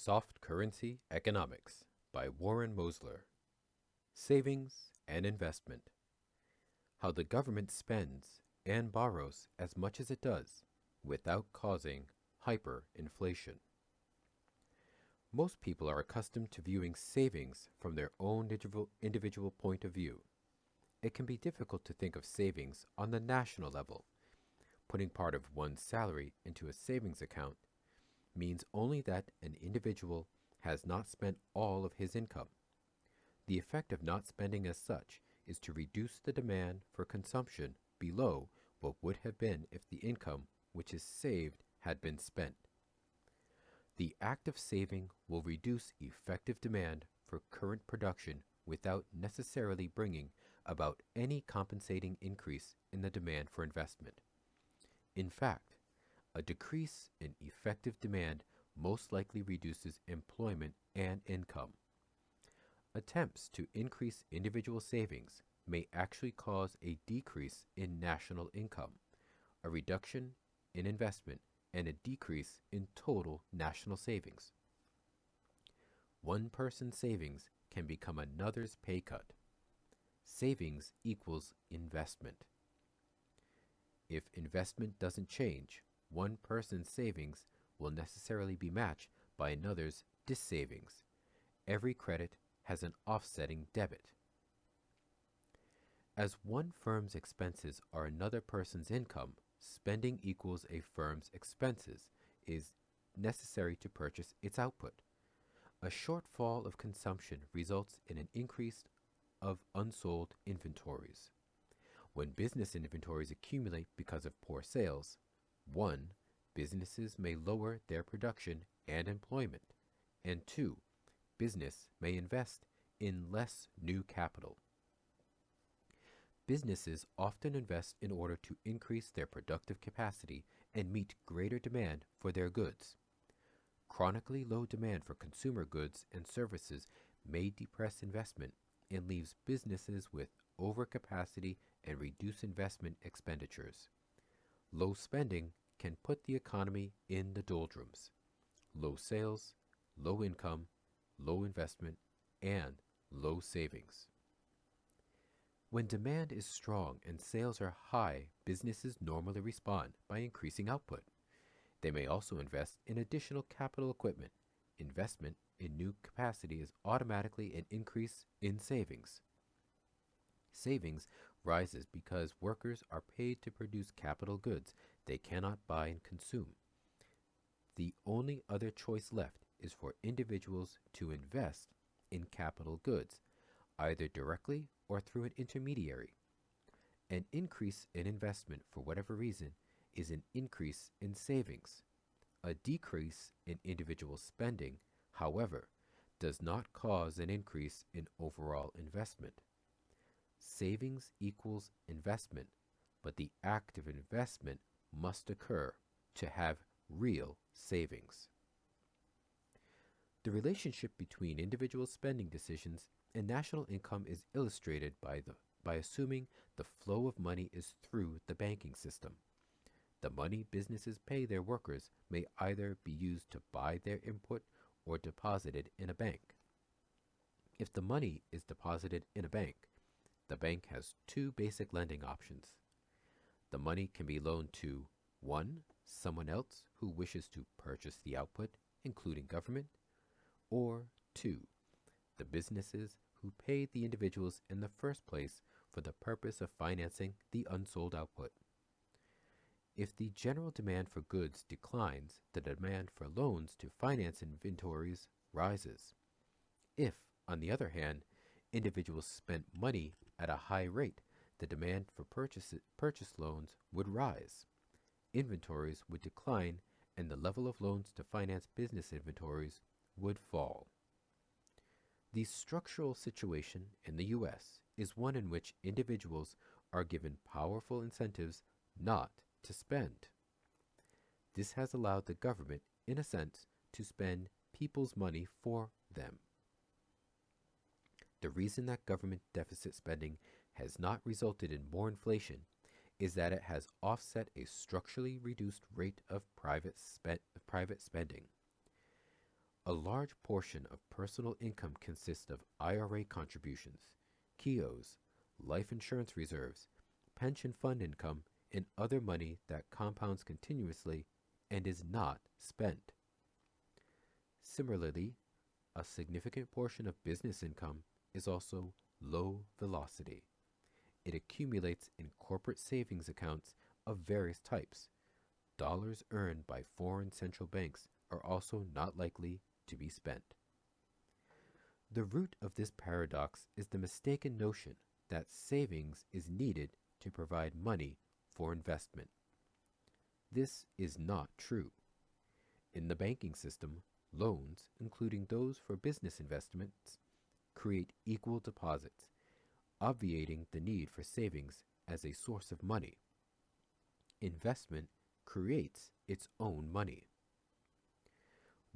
Soft Currency Economics by Warren Mosler. Savings and Investment. How the government spends and borrows as much as it does without causing hyperinflation. Most people are accustomed to viewing savings from their own individual point of view. It can be difficult to think of savings on the national level. Putting part of one's salary into a savings account means only that an individual has not spent all of his income. The effect of not spending as such is to reduce the demand for consumption below what would have been if the income which is saved had been spent. The act of saving will reduce effective demand for current production without necessarily bringing about any compensating increase in the demand for investment. In fact, a decrease in effective demand most likely reduces employment and income. Attempts to increase individual savings may actually cause a decrease in national income, a reduction in investment, and a decrease in total national savings. One person's savings can become another's pay cut. Savings equals investment. If investment doesn't change, one person's savings will necessarily be matched by another's dissavings. Every credit has an offsetting debit. As one firm's expenses are another person's income, spending equals a firm's expenses is necessary to purchase its output. A shortfall of consumption results in an increase of unsold inventories. When business inventories accumulate because of poor sales, 1. Businesses may lower their production and employment, and 2. Business may invest in less new capital. Businesses often invest in order to increase their productive capacity and meet greater demand for their goods. Chronically low demand for consumer goods and services may depress investment and leaves businesses with overcapacity and reduce investment expenditures. Low spending can put the economy in the doldrums. Low sales, low income, low investment, and low savings. When demand is strong and sales are high, businesses normally respond by increasing output. They may also invest in additional capital equipment. Investment in new capacity is automatically an increase in savings. Savings rises because workers are paid to produce capital goods they cannot buy and consume. The only other choice left is for individuals to invest in capital goods, either directly or through an intermediary. An increase in investment for whatever reason is an increase in savings. A decrease in individual spending, however, does not cause an increase in overall investment. Savings equals investment, but the act of investment must occur to have real savings. The relationship between individual spending decisions and national income is illustrated by assuming the flow of money is through the banking system. The money businesses pay their workers may either be used to buy their input or deposited in a bank. If the money is deposited in a bank, the bank has two basic lending options. The money can be loaned to 1. Someone else who wishes to purchase the output, including government, or 2. The businesses who paid the individuals in the first place for the purpose of financing the unsold output. If the general demand for goods declines, the demand for loans to finance inventories rises. If, on the other hand, individuals spent money at a high rate, the demand for purchase loans would rise. Inventories would decline, and the level of loans to finance business inventories would fall. The structural situation in the U.S. is one in which individuals are given powerful incentives not to spend. This has allowed the government, in a sense, to spend people's money for them. The reason that government deficit spending has not resulted in more inflation is that it has offset a structurally reduced rate of private spending. A large portion of personal income consists of IRA contributions, KIOs, life insurance reserves, pension fund income, and other money that compounds continuously and is not spent. Similarly, a significant portion of business income is also low velocity. It accumulates in corporate savings accounts of various types. Dollars earned by foreign central banks are also not likely to be spent. The root of this paradox is the mistaken notion that savings is needed to provide money for investment. This is not true. In the banking system, loans, including those for business investments, create equal deposits, obviating the need for savings as a source of money. Investment creates its own money.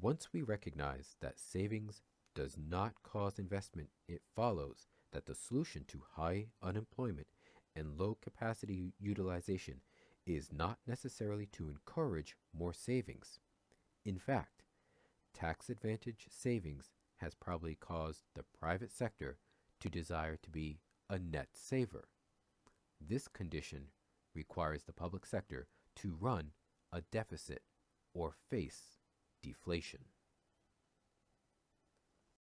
Once we recognize that savings does not cause investment, it follows that the solution to high unemployment and low capacity utilization is not necessarily to encourage more savings. In fact, tax advantage savings has probably caused the private sector to desire to be a net saver. This condition requires the public sector to run a deficit or face deflation.